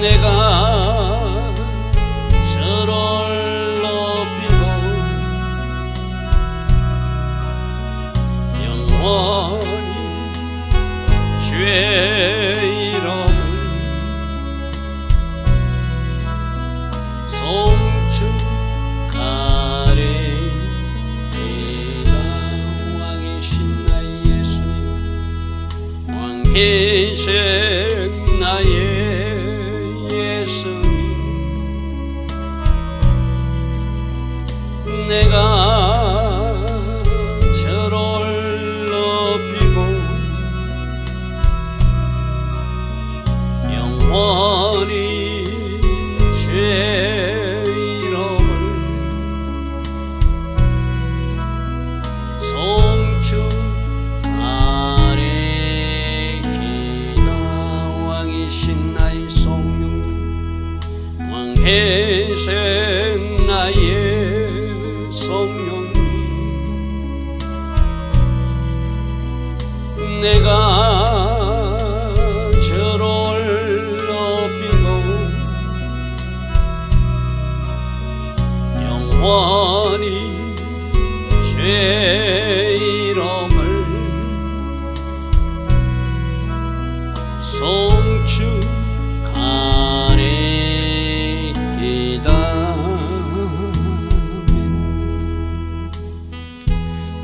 내가 저를 높이고 영원히 주의 이름을 송축하리이다. 왕이신 나의 예수님, 왕이신 나의 내가 저를 높이고 영원히 주의 이름을 송축하리이다. 왕이신 나의 성령님, 왕이신 나의 성령님, 내가 저를 높이고 영원히 주의 이름을 송축하리이다.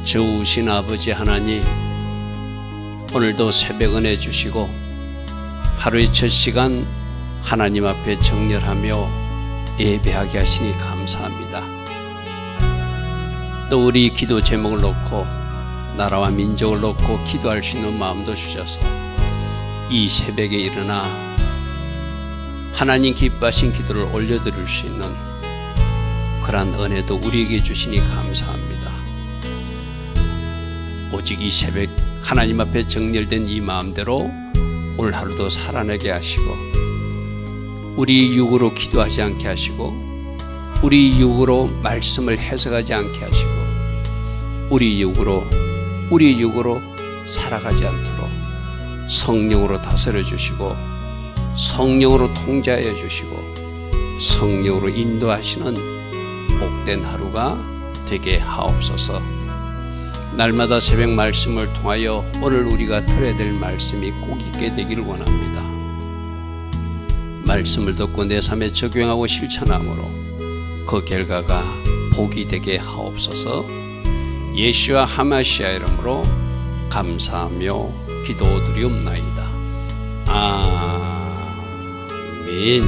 좋으신 아버지 하나님, 오늘도 새벽 은혜 주시고 하루의 첫 시간 하나님 앞에 정렬하며 예배하게 하시니 감사합니다. 또 우리 기도 제목을 놓고 나라와 민족을 놓고 기도할 수 있는 마음도 주셔서 이 새벽에 일어나 하나님 기뻐하신 기도를 올려드릴 수 있는 그러한 은혜도 우리에게 주시니 감사합니다. 오직 이 새벽 하나님 앞에 정렬된 이 마음대로 오늘 하루도 살아내게 하시고, 우리 육으로 기도하지 않게 하시고, 우리 육으로 말씀을 해석하지 않게 하시고, 우리 육으로 살아가지 않도록 성령으로 다스려 주시고, 성령으로 통제하여 주시고, 성령으로 인도하시는 복된 하루가 되게 하옵소서. 날마다 새벽 말씀을 통하여 오늘 우리가 들어야 될 말씀이 꼭 있게 되기를 원합니다. 말씀을 듣고 내 삶에 적용하고 실천함으로 그 결과가 복이 되게 하옵소서. 예수와 하마시아 이름으로 감사하며 기도드리옵나이다. 아멘.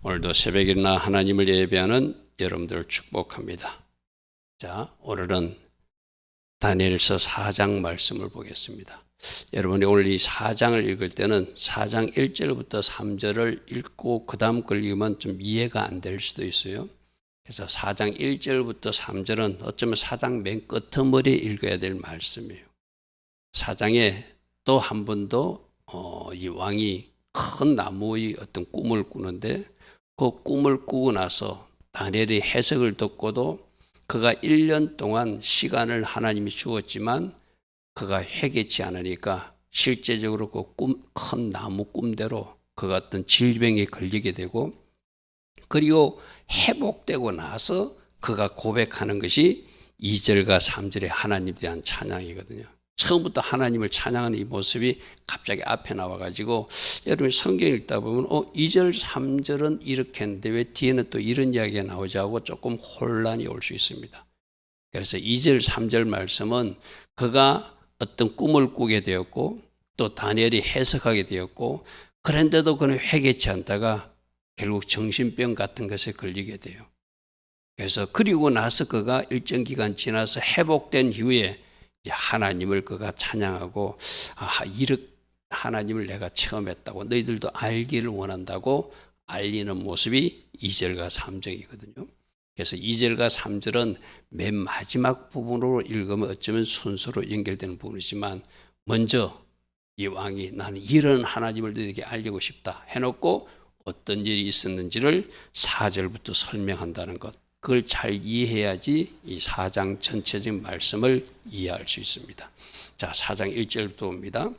오늘도 새벽에 일어나 하나님을 예배하는 여러분들을 축복합니다. 자, 오늘은 다니엘서 4장 말씀을 보겠습니다. 여러분이 오늘 이 4장을 읽을 때는 4장 1절부터 3절을 읽고 그 다음 걸 읽으면 좀 이해가 안 될 수도 있어요. 그래서 4장 1절부터 3절은 어쩌면 4장 맨 끝머리에 읽어야 될 말씀이에요. 4장에 또 한 번 더 이 왕이 큰 나무의 어떤 꿈을 꾸는데, 그 꿈을 꾸고 나서 다니엘의 해석을 듣고도 그가 1년 동안 시간을 하나님이 주었지만 그가 회개치 않으니까 실제적으로 그 큰 나무 꿈대로 그가 어떤 질병에 걸리게 되고, 그리고 회복되고 나서 그가 고백하는 것이 2절과 3절의 하나님에 대한 찬양이거든요. 처음부터 하나님을 찬양하는 이 모습이 갑자기 앞에 나와가지고, 여러분이 성경 읽다 보면 2절 3절은 이렇게 했는데 왜 뒤에는 또 이런 이야기가 나오지 하고 조금 혼란이 올 수 있습니다. 그래서 2절 3절 말씀은 그가 어떤 꿈을 꾸게 되었고 또 다니엘이 해석하게 되었고, 그런데도 그는 회개치 않다가 결국 정신병 같은 것에 걸리게 돼요. 그래서 그리고 나서 그가 일정 기간 지나서 회복된 이후에 하나님을 그가 찬양하고, 이렇게 하나님을 내가 체험했다고 너희들도 알기를 원한다고 알리는 모습이 2절과 3절이거든요. 그래서 2절과 3절은 맨 마지막 부분으로 읽으면 어쩌면 순서로 연결되는 부분이지만, 먼저 이 왕이 나는 이런 하나님을 너희에게 알리고 싶다 해놓고 어떤 일이 있었는지를 4절부터 설명한다는 것, 그걸 잘 이해해야지 이 4장 전체적인 말씀을 이해할 수 있습니다. 자, 4장 1절부터 봅니다.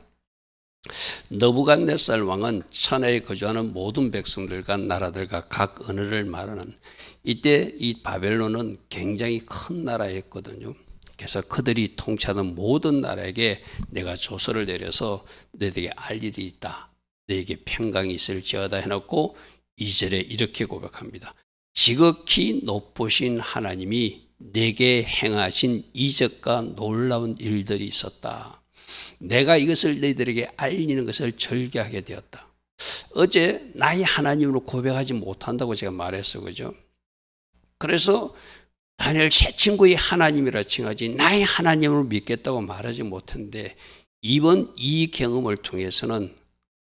느부갓네살 왕은 천하에 거주하는 모든 백성들과 나라들과 각 언어를 말하는, 이때 이 바벨론은 굉장히 큰 나라였거든요. 그래서 그들이 통치하는 모든 나라에게 내가 조서를 내려서 너희에게 알 일이 있다, 너에게 평강이 있을지어다 해놓고 2절에 이렇게 고백합니다. 지극히 높으신 하나님이 내게 행하신 이적과 놀라운 일들이 있었다. 내가 이것을 너희들에게 알리는 것을 절개하게 되었다. 어제 나의 하나님으로 고백하지 못한다고 제가 말했어, 그죠? 그래서 다니엘 새 친구의 하나님이라 칭하지 나의 하나님으로 믿겠다고 말하지 못했는데, 이번 이 경험을 통해서는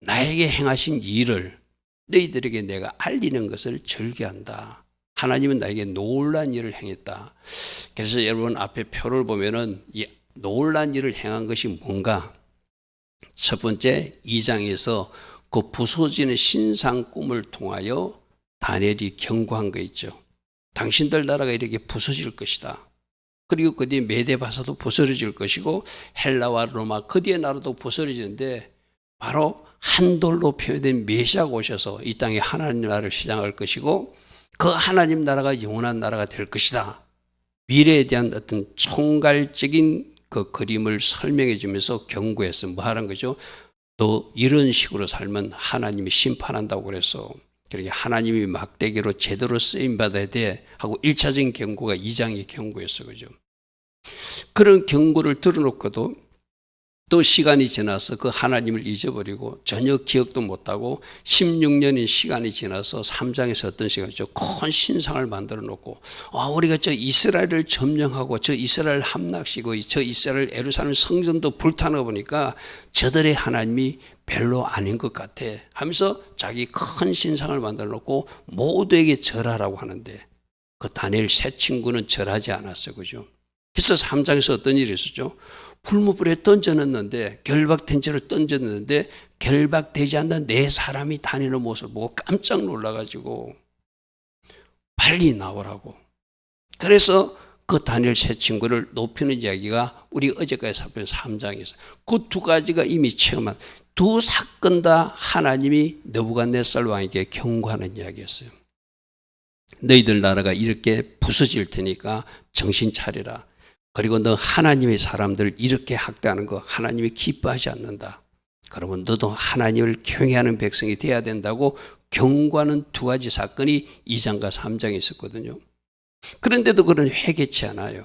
나에게 행하신 일을 너희들에게 내가 알리는 것을 절개한다. 하나님은 나에게 놀란 일을 행했다. 그래서 여러분 앞에 표를 보면은 이 놀란 일을 행한 것이 뭔가? 첫 번째 2장에서 그 부서지는 신상 꿈을 통하여 다니엘이 경고한 거 있죠. 당신들 나라가 이렇게 부서질 것이다. 그리고 그 뒤에 메데바사도 부서질 것이고 헬라와 로마 그 뒤에 나라도 부서지는데, 바로 한 돌로 표현된 메시아가 오셔서 이 땅에 하나님 나라를 시작할 것이고 그 하나님 나라가 영원한 나라가 될 것이다. 미래에 대한 어떤 총괄적인 그 그림을 설명해 주면서 경고해서 뭐 하는 거죠? 너 이런 식으로 살면 하나님이 심판한다고 그래서, 그렇게 하나님이 막대기로 제대로 쓰임받아야 돼 하고 1차적인 경고가 2장의 경고였어, 그죠? 그런 경고를 들어놓고도 또 시간이 지나서 그 하나님을 잊어버리고 전혀 기억도 못하고 16년의 시간이 지나서 3장에서 어떤 시간이죠? 큰 신상을 만들어 놓고, 우리가 저 이스라엘을 점령하고 저 이스라엘 함락시고 저 이스라엘 예루살렘 성전도 불타는 거 보니까 저들의 하나님이 별로 아닌 것 같아 하면서 자기 큰 신상을 만들어 놓고 모두에게 절하라고 하는데, 그 다니엘 새 친구는 절하지 않았어요, 그죠? 그래서 3장에서 어떤 일이 있었죠? 풀무불에 던져놨는데, 결박된 채로 던졌는데 결박되지 않는 네 사람이 다니는 모습을 보고 깜짝 놀라가지고 빨리 나오라고. 그래서 그 다니엘 새 친구를 높이는 이야기가 우리 어제까지 살펴본 3장에서 그 두 가지가 이미 체험한 두 사건 다 하나님이 느부갓네살 왕에게 경고하는 이야기였어요. 너희들 나라가 이렇게 부서질 테니까 정신 차리라. 그리고 너 하나님의 사람들을 이렇게 학대하는 거 하나님이 기뻐하지 않는다. 그러면 너도 하나님을 경외하는 백성이 돼야 된다고 경고하는 두 가지 사건이 2장과 3장에 있었거든요. 그런데도 그는 회개치 않아요.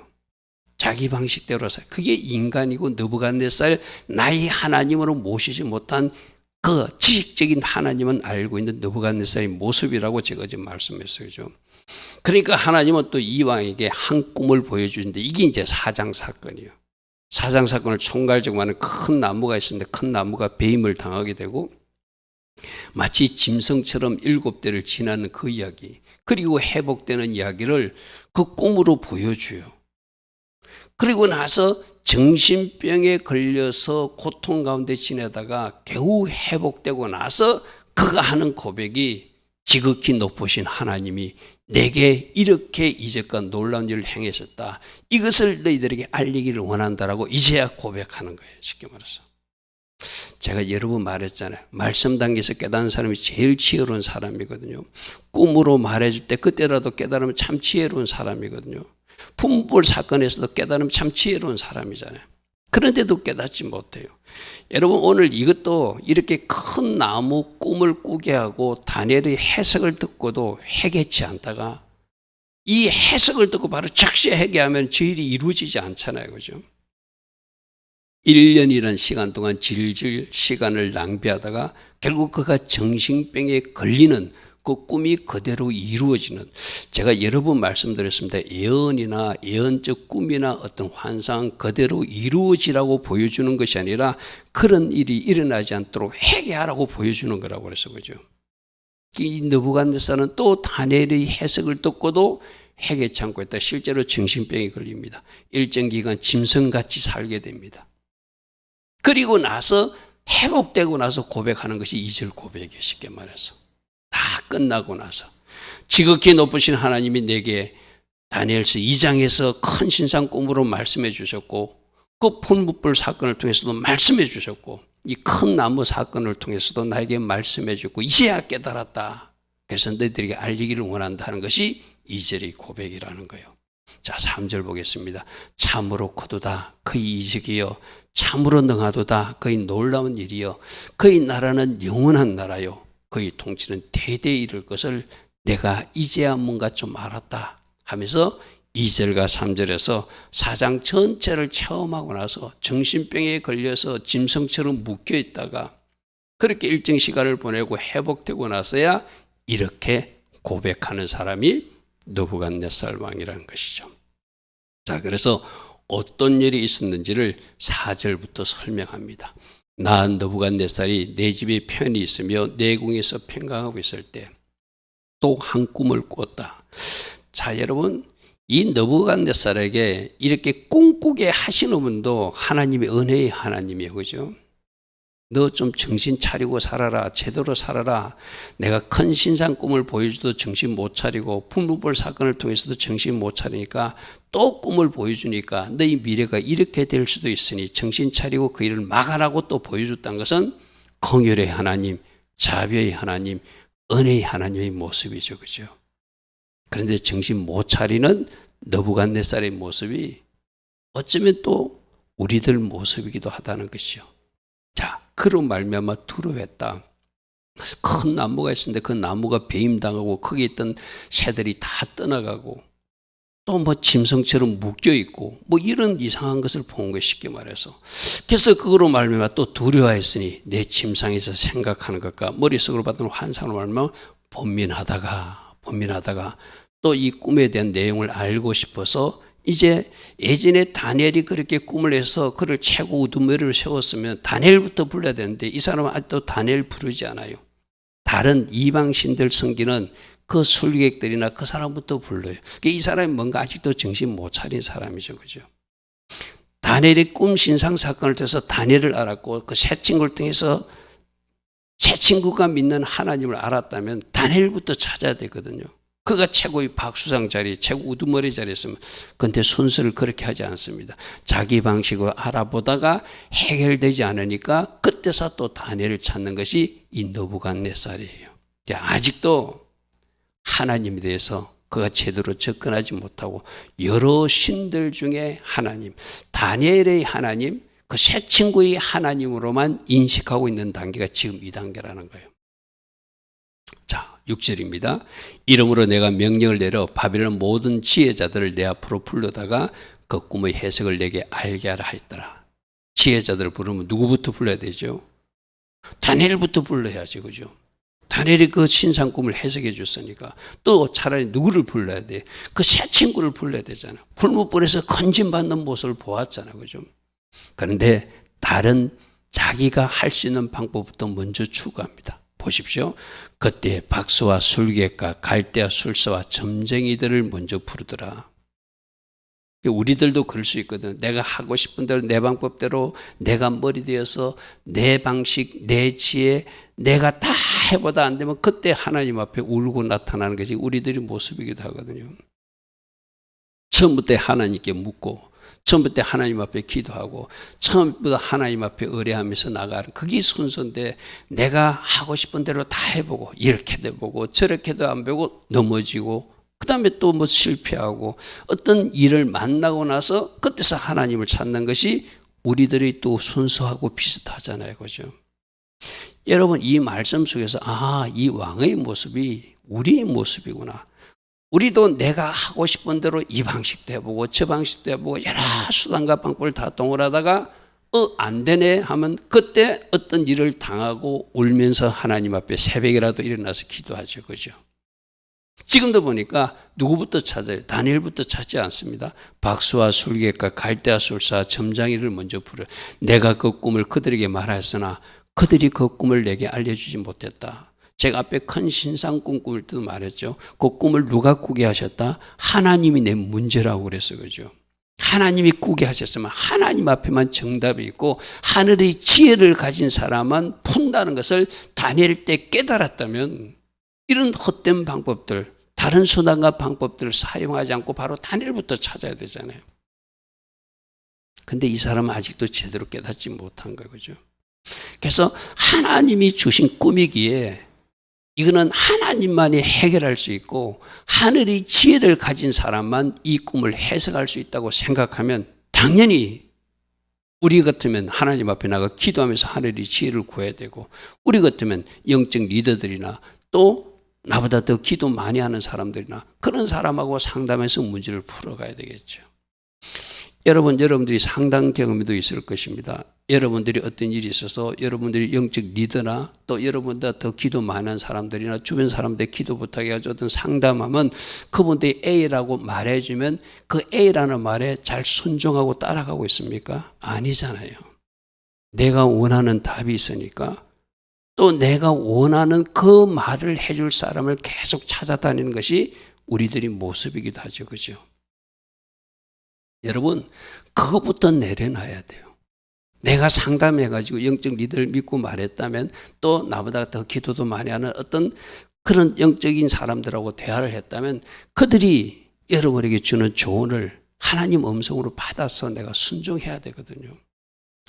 자기 방식대로 살. 그게 인간이고 느부갓네살 나의 하나님으로 모시지 못한 그 지식적인 하나님은 알고 있는 느부갓네살의 모습이라고 제가 지금 말씀했어요. 그죠? 그러니까 하나님은 또 이 왕에게 한 꿈을 보여주는데, 이게 이제 4장 사건이에요. 4장 사건을 총괄적으로 하는 큰 나무가 있었는데 큰 나무가 배임을 당하게 되고 마치 짐승처럼 7대를 지나는 그 이야기, 그리고 회복되는 이야기를 그 꿈으로 보여줘요. 그리고 나서 정신병에 걸려서 고통 가운데 지내다가 겨우 회복되고 나서 그가 하는 고백이, 지극히 높으신 하나님이 내게 이렇게 이적과 놀라운 일을 행하셨다. 이것을 너희들에게 알리기를 원한다라고 이제야 고백하는 거예요. 쉽게 말해서. 제가 여러 번 말했잖아요. 말씀 단계에서 깨닫는 사람이 제일 지혜로운 사람이거든요. 꿈으로 말해줄 때 그때라도 깨달으면 참 지혜로운 사람이거든요. 품불 사건에서도 깨달으면 참 지혜로운 사람이잖아요. 그런데도 깨닫지 못해요. 여러분 오늘 이것도 이렇게 큰 나무 꿈을 꾸게 하고 다니엘의 해석을 듣고도 회개치 않다가 이 해석을 듣고 바로 즉시 회개하면 저 일이 이루어지지 않잖아요. 그죠? 1년이라는 시간 동안 질질 시간을 낭비하다가 결국 그가 정신병에 걸리는 그 꿈이 그대로 이루어지는, 제가 여러 번 말씀드렸습니다. 예언이나 예언적 꿈이나 어떤 환상 그대로 이루어지라고 보여주는 것이 아니라 그런 일이 일어나지 않도록 회개하라고 보여주는 거라고 그래서 그죠. 이 느부갓네살은 또 다니엘의 해석을 듣고도 회개치 않고 있다. 실제로 정신병에 걸립니다. 일정 기간 짐승같이 살게 됩니다. 그리고 나서 회복되고 나서 고백하는 것이 2절 고백이에요. 쉽게 말해서. 다 끝나고 나서 지극히 높으신 하나님이 내게 다니엘서 2장에서 큰 신상 꿈으로 말씀해 주셨고 그 풀무불 사건을 통해서도 말씀해 주셨고 이 큰 나무 사건을 통해서도 나에게 말씀해 주고 이제야 깨달았다. 그래서 너희들에게 알리기를 원한다는 것이 2절의 고백이라는 거예요. 자, 3절 보겠습니다. 참으로 거두다 그의 이적이여 참으로 능하도다 그의 놀라운 일이여 그의 나라는 영원한 나라요 그의 통치는 대대에 이를 것을 내가 이제야 뭔가 좀 알았다 하면서 2절과 3절에서 4장 전체를 체험하고 나서 정신병에 걸려서 짐승처럼 묶여 있다가 그렇게 일정 시간을 보내고 회복되고 나서야 이렇게 고백하는 사람이 느부갓네살 왕이라는 것이죠. 자, 그래서 어떤 일이 있었는지를 4절부터 설명합니다. 나 느부갓네살이 내 집에 편히 있으며 내 궁에서 평강하고 있을 때 또 한 꿈을 꿨다. 자, 여러분, 이 느부갓네살에게 이렇게 꿈꾸게 하시는 분도 하나님의 은혜의 하나님이에요. 그죠? 너 좀 정신 차리고 살아라. 제대로 살아라. 내가 큰 신상 꿈을 보여줘도 정신 못 차리고 풍문볼 사건을 통해서도 정신 못 차리니까 또 꿈을 보여주니까 너희 미래가 이렇게 될 수도 있으니 정신 차리고 그 일을 막아라고 또 보여줬다는 것은 긍휼의 하나님, 자비의 하나님, 은혜의 하나님의 모습이죠. 그죠? 그런데 정신 못 차리는 느부갓네살의 모습이 어쩌면 또 우리들 모습이기도 하다는 것이요. 자, 그로 말미암아 두려워했다. 큰 나무가 있었는데 그 나무가 배임당하고 거기에 있던 새들이 다 떠나가고 또 뭐 짐승처럼 묶여있고 뭐 이런 이상한 것을 본 거예요. 쉽게 말해서. 그래서 그거로 말미암아 또 두려워했으니 내 침상에서 생각하는 것과 머릿속으로 받은 환상으로 말미암아 번민하다가 또 이 꿈에 대한 내용을 알고 싶어서 이제 예전에 다니엘이 그렇게 꿈을 해서 그를 최고 우두머리로 세웠으면 다니엘부터 불러야 되는데 이 사람은 아직도 다니엘 부르지 않아요. 다른 이방신들 섬기는 그 술객들이나 그 사람부터 불러요. 이 사람이 뭔가 아직도 정신 못 차린 사람이죠. 그죠? 다니엘의 꿈 신상 사건을 통해서 다니엘을 알았고 그 새 친구를 통해서 새 친구가 믿는 하나님을 알았다면 다니엘부터 찾아야 되거든요. 그가 최고의 박수상 자리, 최고 우두머리 자리에 있으면 그런데 순서를 그렇게 하지 않습니다. 자기 방식으로 알아보다가 해결되지 않으니까 그때서 또 다니엘을 찾는 것이 이 느부갓네살이에요. 아직도 하나님에 대해서 그가 제대로 접근하지 못하고 여러 신들 중에 하나님, 다니엘의 하나님, 그 새 친구의 하나님으로만 인식하고 있는 단계가 지금 이 단계라는 거예요. 자, 6절입니다. 이러므로 내가 명령을 내려 바벨론 모든 지혜자들을 내 앞으로 불러다가 그 꿈의 해석을 내게 알게 하라 했더라. 지혜자들을 부르면 누구부터 불러야 되죠? 다니엘부터 불러야지. 그죠? 다니엘이 그 신상 꿈을 해석해 줬으니까 또 차라리 누구를 불러야 돼? 그 새 친구를 불러야 되잖아. 풀무불에서 건진받는 모습을 보았잖아. 그죠? 그런데 다른 자기가 할 수 있는 방법부터 먼저 추구합니다. 보십시오. 그때 박수와 술객과 갈대와 술사와 점쟁이들을 먼저 부르더라. 우리들도 그럴 수 있거든. 내가 하고 싶은 대로 내 방법대로 내가 머리 대어서 내 방식, 내 지혜, 내가 다 해보다 안 되면 그때 하나님 앞에 울고 나타나는 것이 우리들의 모습이기도 하거든요. 처음부터 하나님께 묻고 처음부터 하나님 앞에 기도하고 처음부터 하나님 앞에 의뢰하면서 나가는 그게 순서인데 내가 하고 싶은 대로 다 해보고 이렇게도 해보고 저렇게도 안 보고 넘어지고 그 다음에 또 뭐 실패하고 어떤 일을 만나고 나서 그때서 하나님을 찾는 것이 우리들이 또 순서하고 비슷하잖아요. 그죠? 여러분 이 말씀 속에서 이 왕의 모습이 우리의 모습이구나. 우리도 내가 하고 싶은 대로 이 방식도 해보고 저 방식도 해보고 여러 수단과 방법을 다 동원하다가 안 되네 하면 그때 어떤 일을 당하고 울면서 하나님 앞에 새벽이라도 일어나서 기도하죠. 그죠? 지금도 보니까 누구부터 찾아요? 다니엘부터 찾지 않습니다. 박수와 술객과 갈대와 술사 점장이를 먼저 부르요. 내가 그 꿈을 그들에게 말하였으나 그들이 그 꿈을 내게 알려주지 못했다. 제가 앞에 큰 신상 꿈 꾸을 때도 말했죠. 그 꿈을 누가 꾸게 하셨다? 하나님이 내 문제라고 그랬어요. 그죠? 하나님이 꾸게 하셨으면 하나님 앞에만 정답이 있고 하늘의 지혜를 가진 사람만 푼다는 것을 다니엘 때 깨달았다면 이런 헛된 방법들, 다른 수단과 방법들을 사용하지 않고 바로 다니엘부터 찾아야 되잖아요. 근데 이 사람은 아직도 제대로 깨닫지 못한 거예요. 그죠? 그래서 하나님이 주신 꿈이기에 이거는 하나님만이 해결할 수 있고 하늘의 지혜를 가진 사람만 이 꿈을 해석할 수 있다고 생각하면 당연히 우리 같으면 하나님 앞에 나가 기도하면서 하늘의 지혜를 구해야 되고, 우리 같으면 영적 리더들이나 또 나보다 더 기도 많이 하는 사람들이나 그런 사람하고 상담해서 문제를 풀어가야 되겠죠. 여러분들이 상당 경험도 있을 것입니다. 여러분들이 어떤 일이 있어서 여러분들이 영적 리더나 또 여러분보다 더 기도 많이 한 사람들이나 주변 사람들 기도 부탁해가지고 어떤 상담하면 그분들이 A라고 말해주면 그 A라는 말에 잘 순종하고 따라가고 있습니까? 아니잖아요. 내가 원하는 답이 있으니까 또 내가 원하는 그 말을 해줄 사람을 계속 찾아다니는 것이 우리들의 모습이기도 하죠. 그죠? 여러분, 그것부터 내려놔야 돼요. 내가 상담해가지고 영적 리더를 믿고 말했다면 또 나보다 더 기도도 많이 하는 어떤 그런 영적인 사람들하고 대화를 했다면 그들이 여러분에게 주는 조언을 하나님 음성으로 받아서 내가 순종해야 되거든요.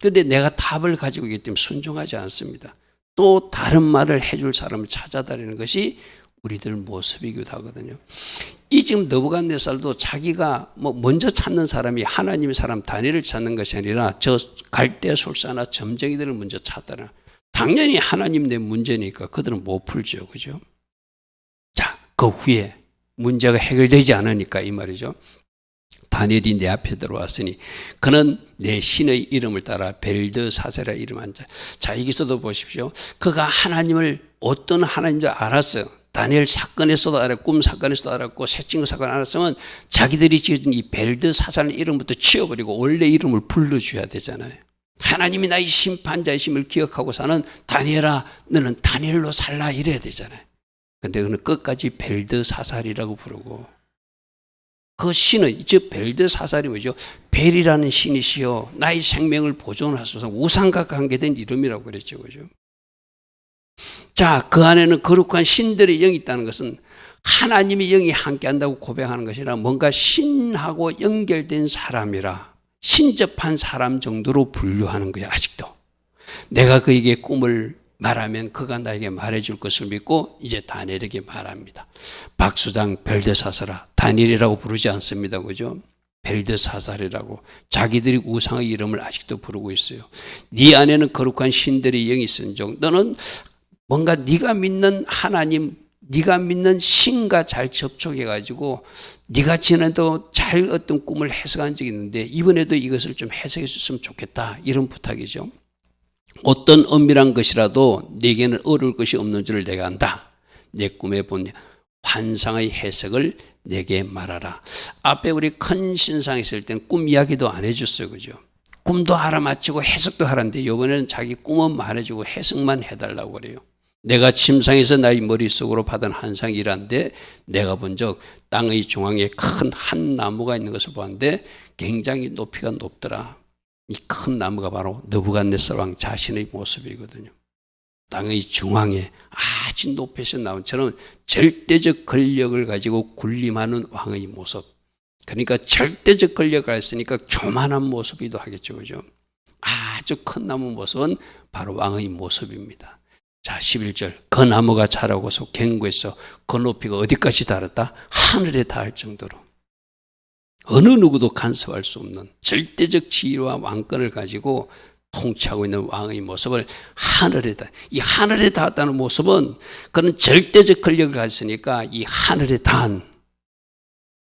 그런데 내가 답을 가지고 있기 때문에 순종하지 않습니다. 또 다른 말을 해줄 사람을 찾아다니는 것이 우리들 모습이기도 하거든요. 이 지금 느부갓네살도 자기가 먼저 찾는 사람이 하나님의 사람 다니엘을 찾는 것이 아니라 저 갈대술사나 점쟁이들을 먼저 찾다라. 당연히 하나님 내 문제니까 그들은 못 풀죠. 그죠? 자, 그 후에 문제가 해결되지 않으니까 이 말이죠. 다니엘이 내 앞에 들어왔으니 그는 내 신의 이름을 따라 벨드사살이라 이름한 자. 자, 여기서도 보십시오. 그가 하나님을 어떤 하나님인지 알았어요. 다니엘 사건에서도 알았고 꿈 사건에서도 알았고 새 친구 사건 알았으면 자기들이 지어준 이 벨드사살 이름부터 치워버리고 원래 이름을 불러줘야 되잖아요. 하나님이 나의 심판자이심을 기억하고 사는 다니엘아, 너는 다니엘로 살라 이래야 되잖아요. 근데 그는 끝까지 벨드사살이라고 부르고, 그 신은 즉 벨드사살이 뭐죠? 벨이라는 신이시여 나의 생명을 보존하소서, 우상과 관계된 이름이라고 그랬죠. 그죠? 자, 그 안에는 거룩한 신들의 영이 있다는 것은 하나님의 영이 함께한다고 고백하는 것이 아니라 뭔가 신하고 연결된 사람이라 신접한 사람 정도로 분류하는 거예요. 아직도 내가 그에게 꿈을 말하면 그가 나에게 말해줄 것을 믿고 이제 다니엘에게 말합니다. 박수장 벨드사살아, 다니엘이라고 부르지 않습니다. 그죠? 벨드사살이라고 자기들이 우상의 이름을 아직도 부르고 있어요. 네 안에는 거룩한 신들의 영이 있은즉 너는 뭔가 네가 믿는 하나님, 네가 믿는 신과 잘 접촉해가지고 네가 지난해도 잘 어떤 꿈을 해석한 적이 있는데 이번에도 이것을 좀 해석해 줬으면 좋겠다, 이런 부탁이죠. 어떤 은밀한 것이라도 네게는 어려울 것이 없는 줄을 내가 안다. 내 꿈에 본 환상의 해석을 내게 말하라. 앞에 우리 큰 신상 있을 땐 꿈 이야기도 안 해줬어요. 그죠? 꿈도 알아맞히고 해석도 하라는데 이번에는 자기 꿈은 말해주고 해석만 해달라고 그래요. 내가 침상에서 나의 머릿속으로 받은 환상이 이란데 내가 본 적 땅의 중앙에 큰 한 나무가 있는 것을 보았는데 굉장히 높이가 높더라. 이 큰 나무가 바로 느부갓네살 왕 자신의 모습이거든요. 땅의 중앙에 아주 높이서 나온처럼 절대적 권력을 가지고 군림하는 왕의 모습. 그러니까 절대적 권력을 했으니까 교만한 모습이기도 하겠죠. 그죠? 아주 큰 나무 모습은 바로 왕의 모습입니다. 자, 11절. 그 나무가 자라고서 견고해서 그 높이가 어디까지 달았다? 하늘에 닿을 정도로. 어느 누구도 간섭할 수 없는 절대적 지위와 왕권을 가지고 통치하고 있는 왕의 모습을 이 하늘에 닿았다는 모습은 그는 절대적 권력을 가졌으니까 이 하늘에 닿은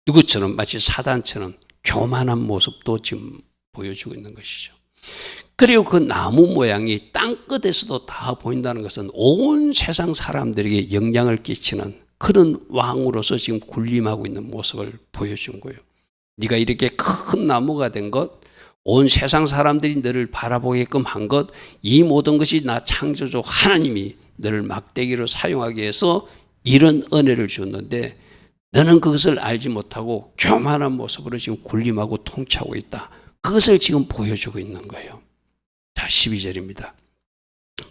누구처럼 마치 사단처럼 교만한 모습도 지금 보여주고 있는 것이죠. 그리고 그 나무 모양이 땅끝에서도 다 보인다는 것은 온 세상 사람들에게 영향을 끼치는 그런 왕으로서 지금 군림하고 있는 모습을 보여준 거예요. 네가 이렇게 큰 나무가 된 것, 온 세상 사람들이 너를 바라보게끔 한 것, 이 모든 것이 나 창조주 하나님이 너를 막대기로 사용하기 위해서 이런 은혜를 줬는데 너는 그것을 알지 못하고 교만한 모습으로 지금 군림하고 통치하고 있다. 그것을 지금 보여주고 있는 거예요. 자, 12절입니다.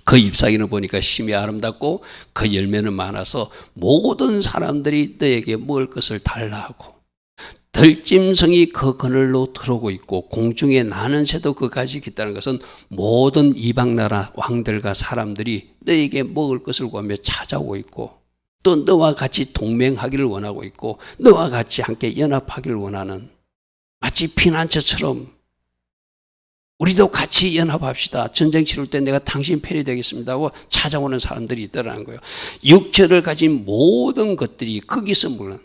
그 잎사귀는 보니까 심히 아름답고 그 열매는 많아서 모든 사람들이 너에게 먹을 것을 달라 하고 들짐승이 그 그늘로 들어오고 있고 공중에 나는 새도 그까지 있다는 것은 모든 이방 나라 왕들과 사람들이 너에게 먹을 것을 구하며 찾아오고 있고 또 너와 같이 동맹하기를 원하고 있고 너와 같이 함께 연합하기를 원하는 마치 피난처처럼 우리도 같이 연합합시다. 전쟁 치를 때 내가 당신 편이 되겠습니다 하고 찾아오는 사람들이 있더라는 거예요. 육체를 가진 모든 것들이 거기서 물론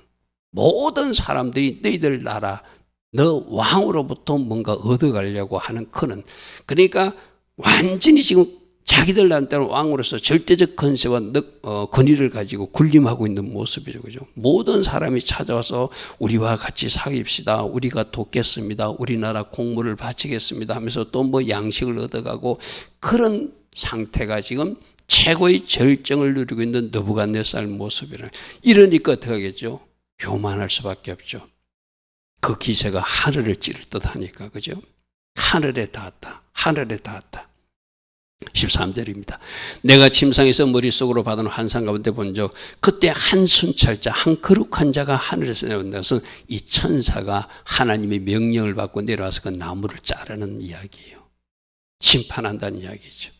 모든 사람들이 너희들 나라 너 왕으로부터 뭔가 얻어가려고 하는 그는 그러니까 완전히 지금 자기들한테는 왕으로서 절대적 권세와 권위를 가지고 군림하고 있는 모습이죠. 그죠? 모든 사람이 찾아와서 우리와 같이 사깁시다. 우리가 돕겠습니다. 우리나라 공물을 바치겠습니다 하면서 또 뭐 양식을 얻어가고 그런 상태가 지금 최고의 절정을 누리고 있는 느부갓네살 모습이라. 이러니까 어떻게 하겠죠? 교만할 수밖에 없죠. 그 기세가 하늘을 찌를 듯 하니까. 그죠? 하늘에 닿았다. 하늘에 닿았다. 13절입니다. 내가 침상에서 머릿속으로 받은 환상 가운데 본 적 그때 한 순찰자 한 거룩한 자가 하늘에서 내려온다. 것은 이 천사가 하나님의 명령을 받고 내려와서 그 나무를 자르는 이야기예요. 심판한다는 이야기죠.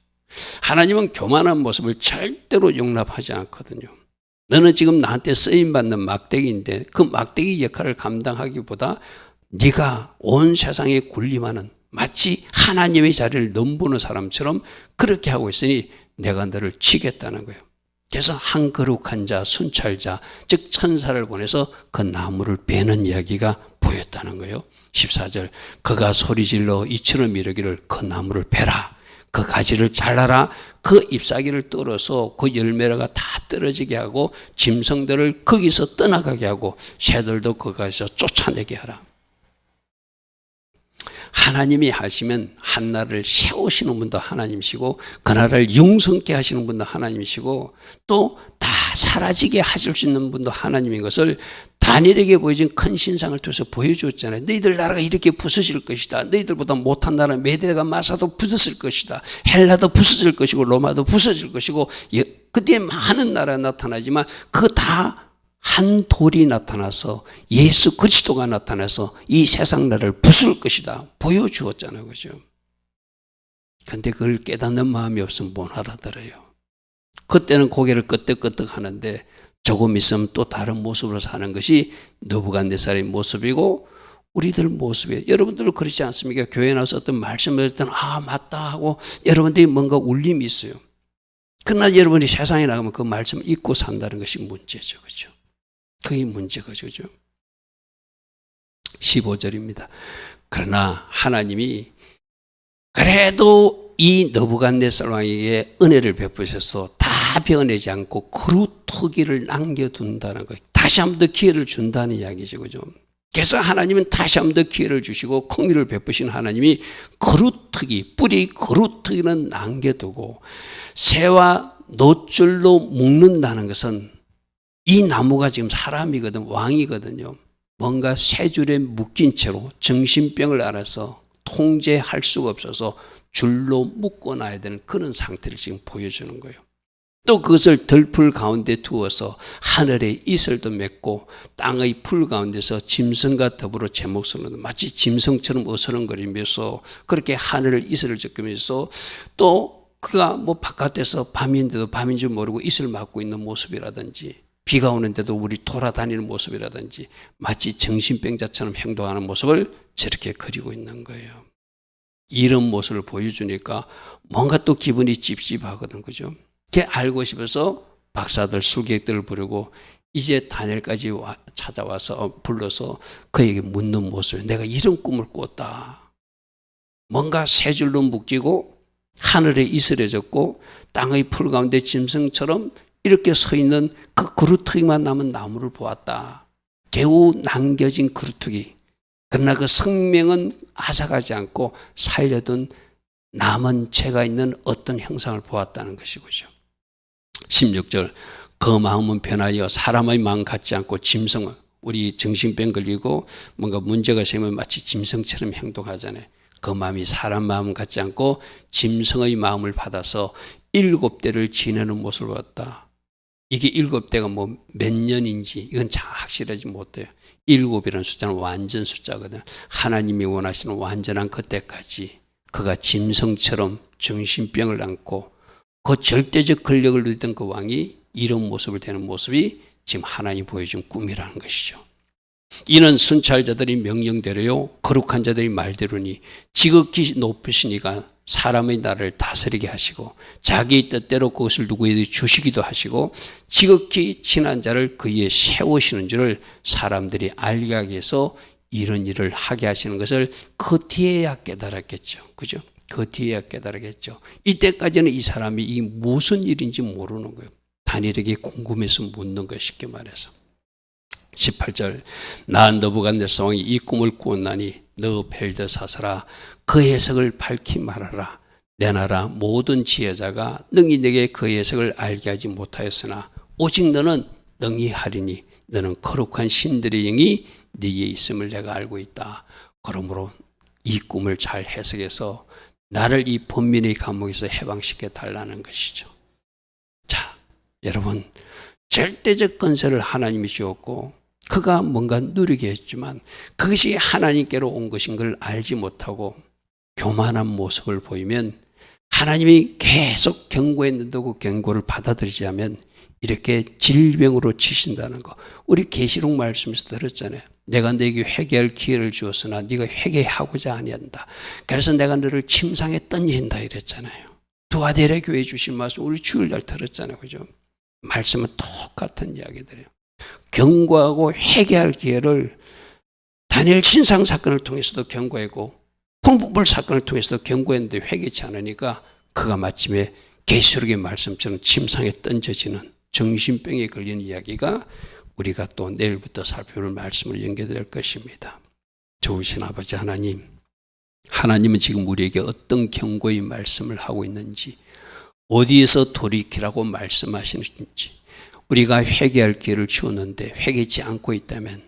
하나님은 교만한 모습을 절대로 용납하지 않거든요. 너는 지금 나한테 쓰임받는 막대기인데 그 막대기 역할을 감당하기보다 네가 온 세상에 군림하는 마치 하나님의 자리를 넘보는 사람처럼 그렇게 하고 있으니 내가 너를 치겠다는 거예요. 그래서 한 거룩한 자, 순찰자, 즉 천사를 보내서 그 나무를 베는 이야기가 보였다는 거예요. 14절 그가 소리질러 이처럼 이르기를 그 나무를 베라. 그 가지를 잘라라. 그 잎사귀를 떨어서 그 열매가 다 떨어지게 하고 짐승들을 거기서 떠나가게 하고 새들도 거기서 쫓아내게 하라. 하나님이 하시면 한 나라를 세우시는 분도 하나님이시고 그 나라를 영성케 하시는 분도 하나님이시고 또 다 사라지게 하실 수 있는 분도 하나님인 것을 다니엘에게 보여진 큰 신상을 통해서 보여주었잖아요. 너희들 나라가 이렇게 부서질 것이다. 너희들보다 못한 나라 메대가 마사도 부서질 것이다. 헬라도 부서질 것이고 로마도 부서질 것이고 그때 많은 나라가 나타나지만 그거 다 한 돌이 나타나서 예수 그리스도가 나타나서 이 세상 나라를 부술 것이다. 보여주었잖아요. 그죠? 근데 그걸 깨닫는 마음이 없으면 못 알아들어요. 그때는 고개를 끄덕끄덕 하는데 조금 있으면 또 다른 모습으로 사는 것이 느부갓네살의 모습이고 우리들 모습이에요. 여러분들은 그렇지 않습니까? 교회 나와서 어떤 말씀을 듣던 아 맞다 하고 여러분들이 뭔가 울림이 있어요. 그러나 여러분이 세상에 나가면 그 말씀을 잊고 산다는 것이 문제죠. 그죠? 그게 문제가 그죠? 15절입니다. 그러나 하나님이 그래도 이 느부갓네살 왕에게 은혜를 베푸셔서 다 베어내지 않고 그루터기를 남겨둔다는 거예요. 다시 한 번 더 기회를 준다는 이야기죠. 그죠? 그래서 하나님은 다시 한 번 더 기회를 주시고 긍휼을 베푸신 하나님이 그루터기, 뿌리 그루터기는 남겨두고 새와 노줄로 묶는다는 것은 이 나무가 지금 사람이거든, 왕이거든요. 뭔가 세 줄에 묶인 채로 정신병을 알아서 통제할 수가 없어서 줄로 묶어놔야 되는 그런 상태를 지금 보여주는 거예요. 또 그것을 들풀 가운데 두어서 하늘에 이슬도 맺고 땅의 풀 가운데서 짐승과 더불어 제 목소리로 마치 짐승처럼 어스렁거리면서 그렇게 하늘을 이슬을 적으면서 또 그가 뭐 바깥에서 밤인데도 밤인 줄 모르고 이슬 맞고 있는 모습이라든지 비가 오는데도 우리 돌아다니는 모습이라든지 마치 정신병자처럼 행동하는 모습을 저렇게 그리고 있는 거예요. 이런 모습을 보여주니까 뭔가 또 기분이 찝찝하거든. 그죠? 그게 알고 싶어서 박사들, 술객들을 부르고 이제 다니엘까지 찾아와서 불러서 그에게 묻는 모습이에요. 내가 이런 꿈을 꿨다. 뭔가 세 줄로 묶이고 하늘에 이슬해졌고 땅의 풀 가운데 짐승처럼 이렇게 서 있는 그 그루터기만 남은 나무를 보았다. 겨우 남겨진 그루터기. 그러나 그 생명은 앗아가지 않고 살려둔 남은 채가 있는 어떤 형상을 보았다는 것이고요. 16절 그 마음은 변하여 사람의 마음 같지 않고 짐승은 우리 정신병 걸리고 뭔가 문제가 생기면 마치 짐승처럼 행동하잖아요. 그 마음이 사람 마음 같지 않고 짐승의 마음을 받아서 7대를 지내는 모습을 보았다. 이게 7대가 뭐 몇 년인지 이건 잘 확실하지 못해요. 7이라는 숫자는 완전 숫자거든요. 하나님이 원하시는 완전한 그때까지 그가 짐승처럼 정신병을 안고 그 절대적 권력을 누리던 그 왕이 이런 모습을 되는 모습이 지금 하나님이 보여준 꿈이라는 것이죠. 이는 순찰자들이 명령대로요 거룩한 자들이 말대로니 지극히 높으시니까 사람의 나라를 다스리게 하시고 자기 뜻대로 그것을 누구에게 주시기도 하시고 지극히 친한 자를 그 위에 세우시는 줄을 사람들이 알게 하기 위해서 이런 일을 하게 하시는 것을 그 뒤에야 깨달았겠죠. 그죠? 그 뒤에야 깨달았겠죠. 이때까지는 이 사람이 이 무슨 일인지 모르는 거예요. 다니엘에게 궁금해서 묻는 것, 쉽게 말해서. 18절, 나 느부갓네살 왕이 이 꿈을 꾸었나니 너 벨드사사라 그 해석을 밝히 말하라. 내 나라 모든 지혜자가 능히 내게 그 해석을 알게 하지 못하였으나 오직 너는 능히 하리니 너는 거룩한 신들의 영이 네게 있음을 내가 알고 있다. 그러므로 이 꿈을 잘 해석해서 나를 이 번민의 감옥에서 해방시켜 달라는 것이죠. 자, 여러분, 절대적 권세를 하나님이 주었고 그가 뭔가 누리게 했지만 그것이 하나님께로 온 것인 걸 알지 못하고 교만한 모습을 보이면 하나님이 계속 경고했는데도 그 경고를 받아들이지 않으면 이렇게 질병으로 치신다는 거. 우리 계시록 말씀에서 들었잖아요. 내가 너에게 회개할 기회를 주었으나 네가 회개하고자 아니한다. 그래서 내가 너를 침상에 던진다 이랬잖아요. 두아델의 교회에 주신 말씀 우리 주일날 들었잖아요. 그죠? 말씀은 똑같은 이야기들이에요. 경고하고 회개할 기회를 다니엘 신상 사건을 통해서도 경고했고 풍부불 사건을 통해서도 경고했는데 회개치 않으니까 그가 마침에 계시록의 말씀처럼 침상에 던져지는 정신병에 걸리는 이야기가 우리가 또 내일부터 살펴볼 말씀으로 연계될 것입니다. 좋으신 아버지 하나님, 하나님은 지금 우리에게 어떤 경고의 말씀을 하고 있는지, 어디에서 돌이키라고 말씀하시는지, 우리가 회개할 기회를 주었는데 회개치 않고 있다면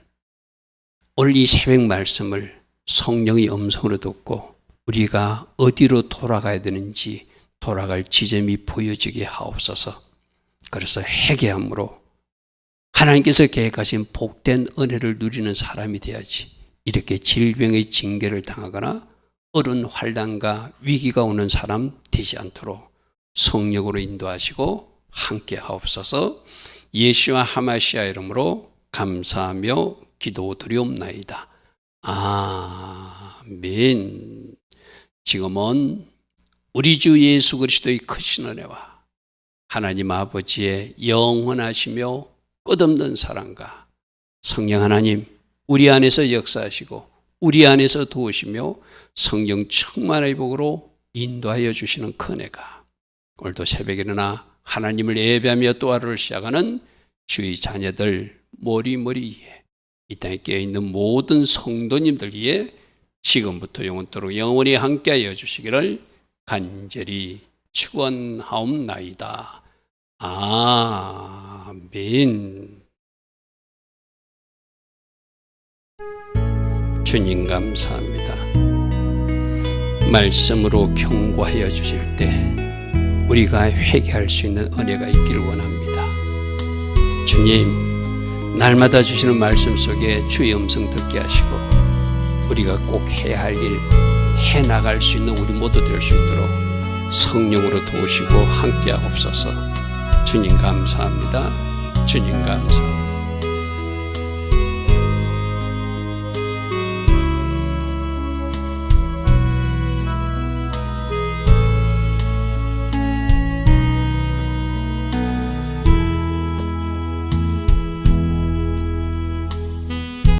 오늘 이 새벽 말씀을 성령의 음성으로 듣고 우리가 어디로 돌아가야 되는지 돌아갈 지점이 보여지게 하옵소서. 그래서 회개함으로 하나님께서 계획하신 복된 은혜를 누리는 사람이 돼야지 이렇게 질병의 징계를 당하거나 어른 환난과 위기가 오는 사람 되지 않도록 성령으로 인도하시고 함께 하옵소서. 예수와 하마시아 이름으로 감사하며 기도드리옵나이다. 아멘. 지금은 우리 주 예수 그리스도의 크신 은혜와 하나님 아버지의 영원하시며 끝없는 사랑과 성령 하나님 우리 안에서 역사하시고 우리 안에서 도우시며 성령 충만의 복으로 인도하여 주시는 그 은혜가 오늘도 새벽에 일어나 하나님을 예배하며 또 하루를 시작하는 주의 자녀들 머리머리에 이 땅에 깨어있는 모든 성도님들 위해 지금부터 영원토록 영원히 함께하여 주시기를 간절히 축원하옵나이다. 아멘. 주님 감사합니다. 말씀으로 경고하여 주실 때 우리가 회개할 수 있는 은혜가 있기를 원합니다. 주님, 날마다 주시는 말씀 속에 주의 음성 듣게 하시고 우리가 꼭 해야 할 일 해나갈 수 있는 우리 모두 될 수 있도록 성령으로 도우시고 함께 하옵소서. 주님 감사합니다. 주님 감사합니다.